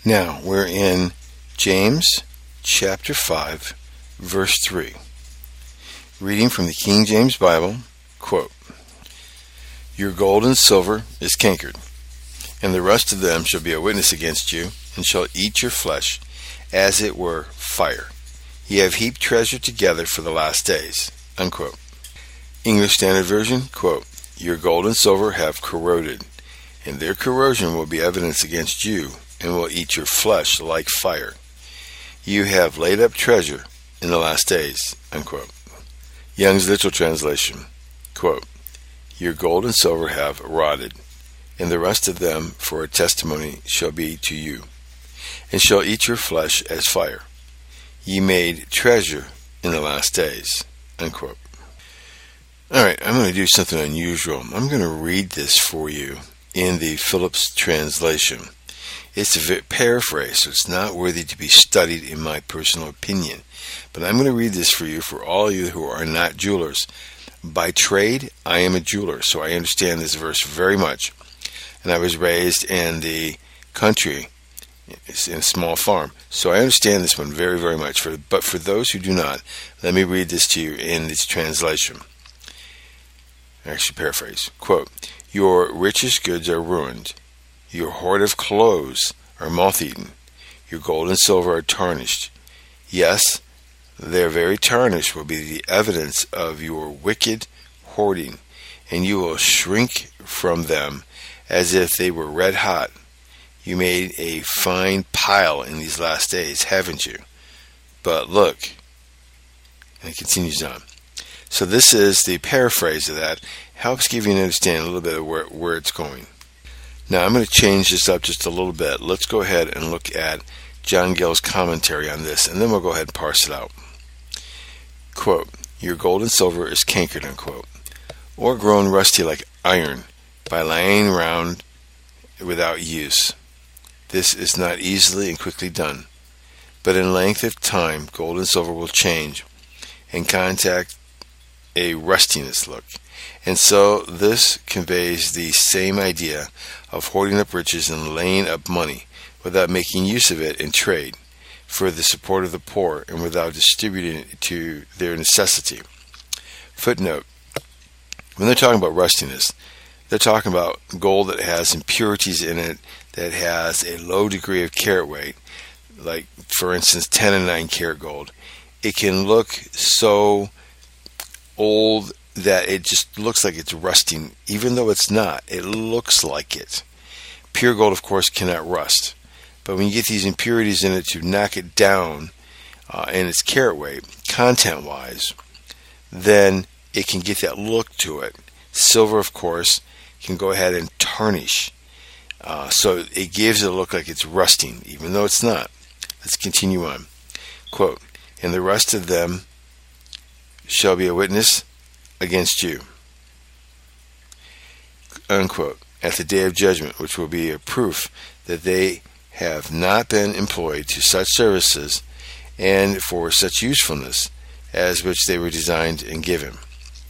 Now, we're in James chapter 5, verse 3. Reading from the King James Bible, quote, "Your gold and silver is cankered, and the rust of them shall be a witness against you, and shall eat your flesh, as it were fire. Ye have heaped treasure together for the last days." Unquote. English Standard Version, quote, "Your gold and silver have corroded, and their corrosion will be evidence against you, and will eat your flesh like fire. You have laid up treasure in the last days." Unquote. Young's Literal Translation, quote, "Your gold and silver have rotted, and the rest of them for a testimony shall be to you, and shall eat your flesh as fire. Ye made treasure in the last days." Unquote. Alright, I'm going to do something unusual. I'm going to read this for you in the Phillips translation. It's a paraphrase, so it's not worthy to be studied in my personal opinion. But I'm going to read this for you, for all of you who are not jewelers. By trade, I am a jeweler, so I understand this verse very much. And I was raised in the country, in a small farm. So I understand this one very, very much. But for those who do not, let me read this to you in this translation. Actually, paraphrase. Quote, "Your richest goods are ruined. Your hoard of clothes are moth-eaten. Your gold and silver are tarnished. Yes, their very tarnish will be the evidence of your wicked hoarding, and you will shrink from them as if they were red hot. You made a fine pile in these last days, haven't you? But look," and it continues on. So this is the paraphrase of that. Helps give you an understanding a little bit of where it's going. Now I'm going to change this up just a little bit. Let's go ahead and look at John Gill's commentary on this, and then we'll go ahead and parse it out. Quote, "Your gold and silver is cankered," unquote, "or grown rusty like iron by lying around without use. This is not easily and quickly done, but in length of time gold and silver will change and contact a rustiness look. And so this conveys the same idea of hoarding up riches and laying up money without making use of it in trade for the support of the poor and without distributing it to their necessity." Footnote: when they're talking about rustiness, they're talking about gold that has impurities in it, that has a low degree of carat weight, like for instance 10 and 9 karat gold. It can look so old that it just looks like it's rusting, even though it's not. It looks like it. Pure gold, of course, cannot rust. But when you get these impurities in it to knock it down in its carat weight, content-wise, then it can get that look to it. Silver, of course, can go ahead and tarnish. So it gives it a look like it's rusting, even though it's not. Let's continue on. Quote, "And the rest of them shall be a witness against you," unquote, "at the day of judgment, which will be a proof that they have not been employed to such services and for such usefulness as which they were designed and given."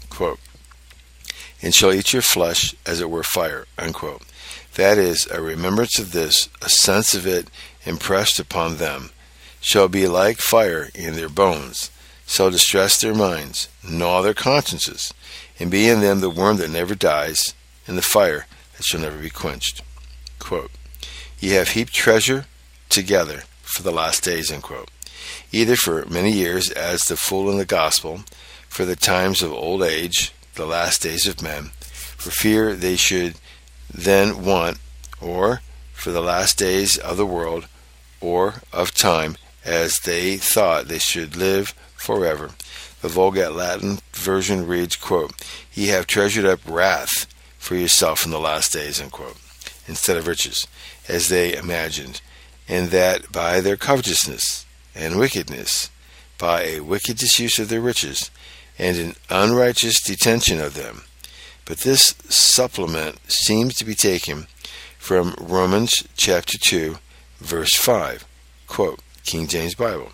Quote, "And shall eat your flesh as it were fire," unquote. That is, a remembrance of this, a sense of it impressed upon them, shall be like fire in their bones, shall distress their minds, gnaw their consciences, and be in them the worm that never dies, and the fire that shall never be quenched. Quote, "Ye have heaped treasure together for the last days," unquote, either for many years as the fool in the gospel, for the times of old age, the last days of men, for fear they should then want, or for the last days of the world, or of time, as they thought they should live forever. The Vulgate Latin version reads, quote, "Ye have treasured up wrath for yourself in the last days," unquote, instead of riches, as they imagined, and that by their covetousness and wickedness, by a wicked disuse of their riches, and an unrighteous detention of them. But this supplement seems to be taken from Romans chapter 2, verse 5, quote, King James Bible.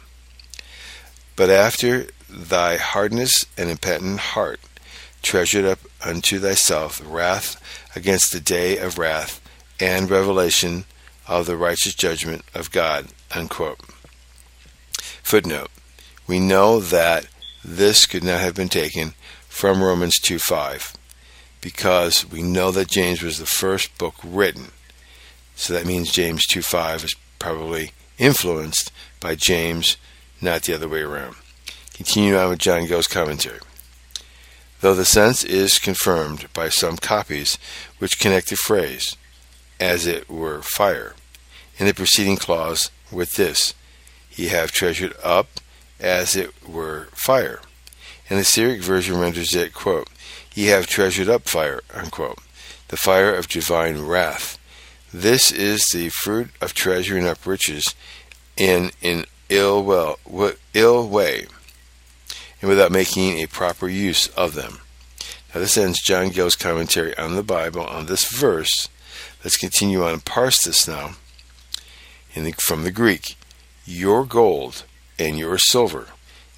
"But after thy hardness and impenitent heart, treasured up unto thyself wrath against the day of wrath and revelation of the righteous judgment of God, unquote. Footnote. We know that this could not have been taken from Romans 2:5 because we know that James was the first book written. So that means James 2:5 is probably influenced by James, not the other way around. Continue on with John Gill's commentary. Though the sense is confirmed by some copies which connect the phrase, as it were fire, in the preceding clause with this, ye have treasured up as it were fire. And the Syriac version renders it, quote, ye have treasured up fire, unquote, the fire of divine wrath. This is the fruit of treasuring up riches in an ill way, and without making a proper use of them. Now this ends John Gill's commentary on the Bible on this verse. Let's continue on and parse this now from the Greek. Your gold and your silver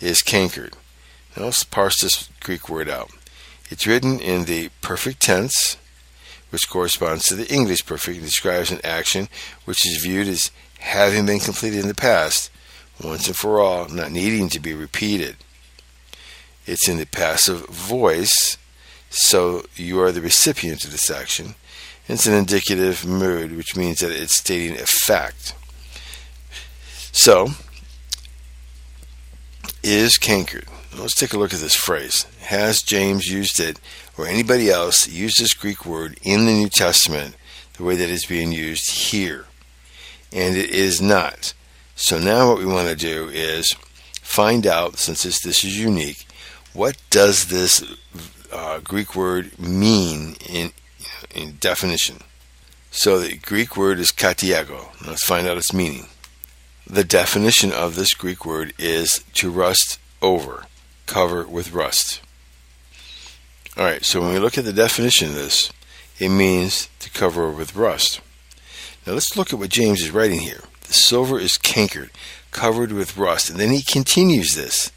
is cankered. Now let's parse this Greek word out. It's written in the perfect tense, which corresponds to the English perfect and describes an action which is viewed as having been completed in the past, once and for all, not needing to be repeated. It's in the passive voice, so you are the recipient of this action. It's an indicative mood, which means that it's stating a fact. So, is cankered. Let's take a look at this phrase. Has James used it, or anybody else used this Greek word in the New Testament the way that it's being used here? And it is not. So now what we want to do is find out, since this is unique, what does this Greek word mean in definition? So the Greek word is katiago. Let's find out its meaning. The definition of this Greek word is to rust over, cover with rust. Alright, so when we look at the definition of this, it means to cover over with rust. Now let's look at what James is writing here. The silver is cankered, covered with rust. And then he continues this.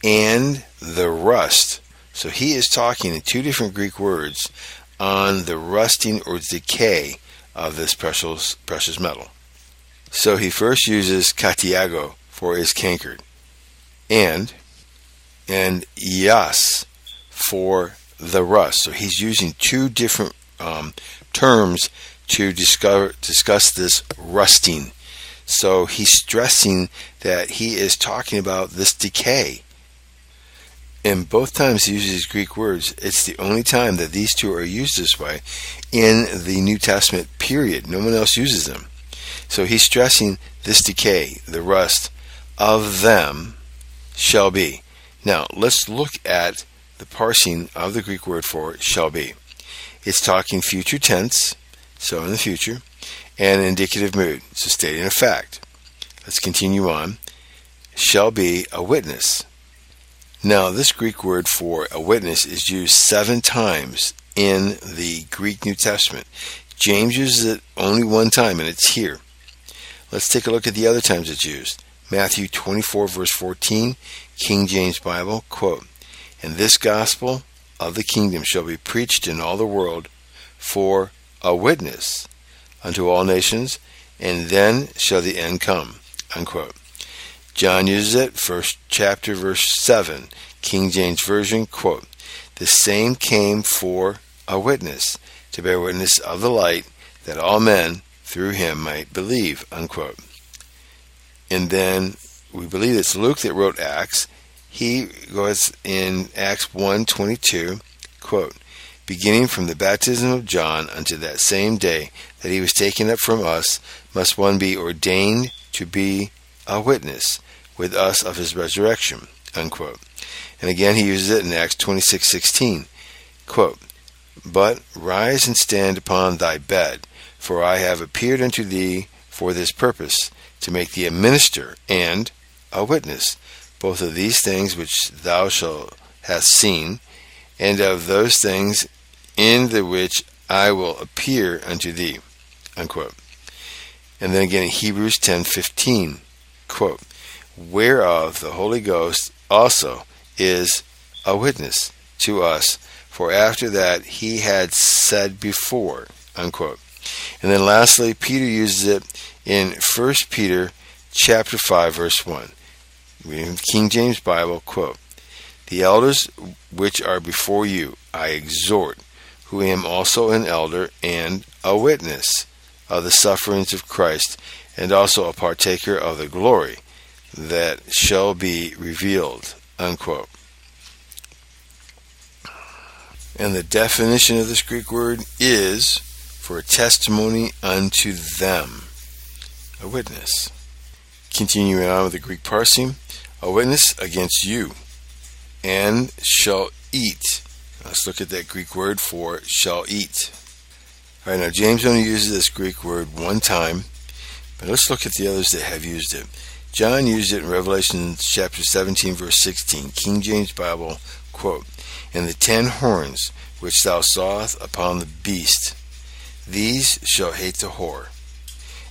And the rust. So he is talking in two different Greek words on the rusting or decay of this precious metal. So he first uses katiago for is cankered, and ias for the rust. So he's using two different terms to discuss this rusting. So he's stressing that he is talking about this decay. And both times he uses Greek words. It's the only time that these two are used this way in the New Testament, period. No one else uses them. So he's stressing this decay, the rust of them shall be. Now, let's look at the parsing of the Greek word for shall be. It's talking future tense, so in the future, and an indicative mood, so stating a fact. Let's continue on. Shall be a witness. Now, this Greek word for a witness is used 7 times in the Greek New Testament. James uses it only one time, and it's here. Let's take a look at the other times it's used. Matthew 24, verse 14, King James Bible, quote, and this gospel of the kingdom shall be preached in all the world for a witness unto all nations, and then shall the end come, unquote. John uses it, 1st chapter, verse 7, King James Version, quote, the same came for a witness, to bear witness of the light, that all men through him might believe, unquote. And then we believe it's Luke that wrote Acts. He goes in Acts 1:22, quote, beginning from the baptism of John unto that same day that he was taken up from us, must one be ordained to be a witness with us of his resurrection, unquote. And again he uses it in Acts 26:16, quote, but rise and stand upon thy bed, for I have appeared unto thee for this purpose, to make thee a minister and a witness, both of these things which thou hast seen, and of those things in the which I will appear unto thee, unquote. And then again in Hebrews 10:15, quote, whereof the Holy Ghost also is a witness to us, for after that he had said before, unquote. And then lastly, Peter uses it in 1 Peter chapter 5, verse 1. Reading from the King James Bible, quote, "The elders which are before you I exhort, who am also an elder and a witness of the sufferings of Christ, and also a partaker of the glory that shall be revealed," unquote. And the definition of this Greek word is for a testimony unto them, a witness. Continuing on with the Greek parsing, a witness against you, and shall eat. Let's look at that Greek word for shall eat. All right, now James only uses this Greek word one time, but let's look at the others that have used it. John used it in Revelation chapter 17, verse 16, King James Bible, quote, "And the 10 horns which thou sawest upon the beast, these shall hate the whore,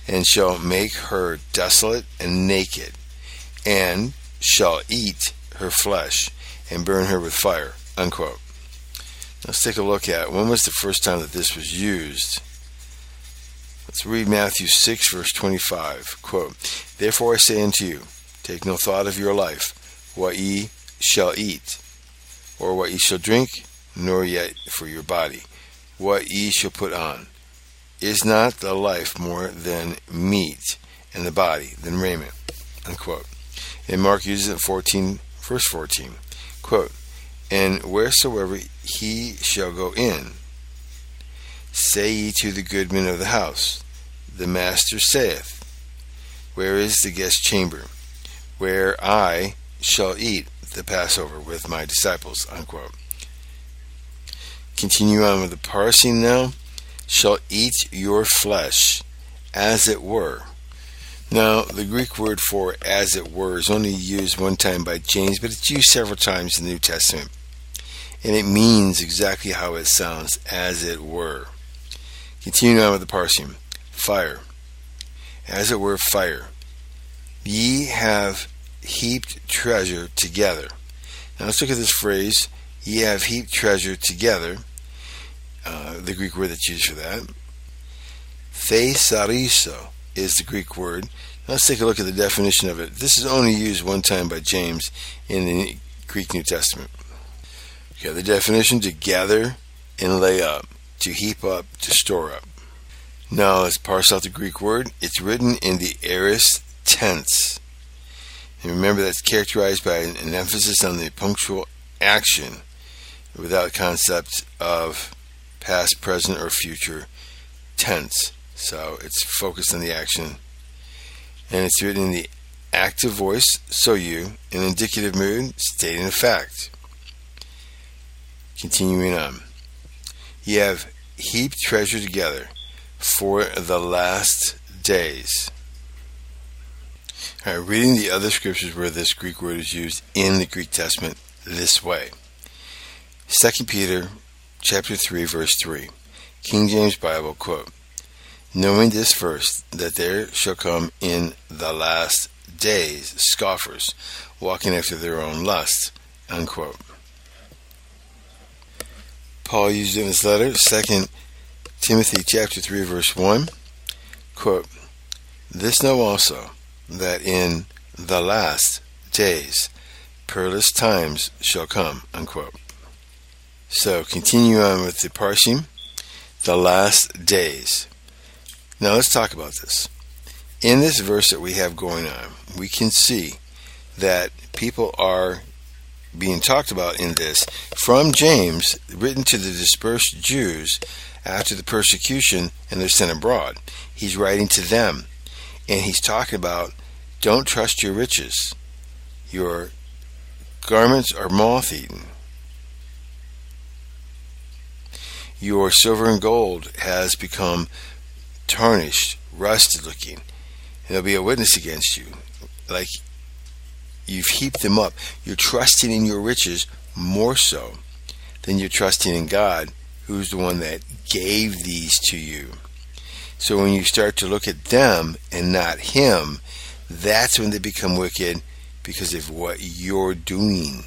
and shall make her desolate and naked, and shall eat her flesh, and burn her with fire," unquote. Let's take a look at when was the first time that this was used. Let's read Matthew 6, verse 25, quote, "Therefore I say unto you, take no thought of your life, what ye shall eat, or what ye shall drink, nor yet for your body, what ye shall put on. Is not the life more than meat, and the body than raiment?" Unquote. And Mark uses it 14, verse 14, quote, "And wheresoever he shall go in, say ye to the goodman of the house, the master saith, where is the guest chamber, where I shall eat the Passover with my disciples," unquote. Continue on with the parsing now. "Shall eat your flesh, as it were." Now, the Greek word for "as it were" is only used one time by James, but it's used several times in the New Testament. And it means exactly how it sounds, as it were. Continue on with the parsing. Fire. "As it were fire. Ye have heaped treasure together." Now let's look at this phrase, "ye have heaped treasure together." The Greek word that's used for that. Thesariso is the Greek word. Now let's take a look at the definition of it. This is only used one time by James in the Greek New Testament. Okay, the definition: to gather and lay up, to heap up, to store up. Now let's parse out the Greek word. It's written in the aorist tense. And remember, that's characterized by an emphasis on the punctual action without concept of past, present, or future tense. So it's focused on the action. And it's written in the active voice, so you, in indicative mood, stating a fact. Continuing on. "Ye have heaped treasure together for the last days." All right, reading the other scriptures where this Greek word is used in the Greek Testament this way. 2 Peter chapter 3, verse 3. King James Bible, quote, "Knowing this first, that there shall come in the last days scoffers, walking after their own lusts," unquote. Paul used in his letter, 2 Timothy chapter 3, verse 1, quote, "This know also, that in the last days perilous times shall come," unquote. So continue on with the parsing. The last days. Now let's talk about this. In this verse that we have going on, we can see that people are being talked about in this from James, written to the dispersed Jews after the persecution and their sin abroad. He's writing to them, and he's talking about, don't trust your riches. Your garments are moth-eaten. Your silver and gold has become tarnished, rusted looking, and there'll be a witness against you. Like you've heaped them up. You're trusting in your riches more so than you're trusting in God, who's the one that gave these to you. So when you start to look at them and not Him, that's when they become wicked, because of what you're doing.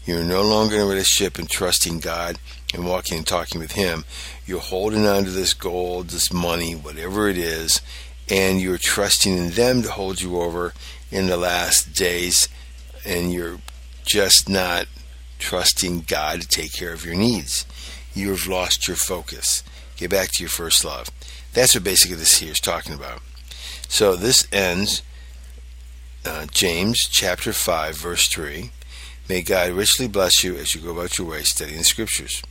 You're no longer in a relationship and trusting God and walking and talking with Him. You're holding on to this gold, this money, whatever it is, and you're trusting in them to hold you over in the last days, and you're just not trusting God to take care of your needs. You have lost your focus. Get back to your first love. That's what basically this here is talking about. So this ends James chapter 5, verse 3. May God richly bless you as you go about your way studying the Scriptures.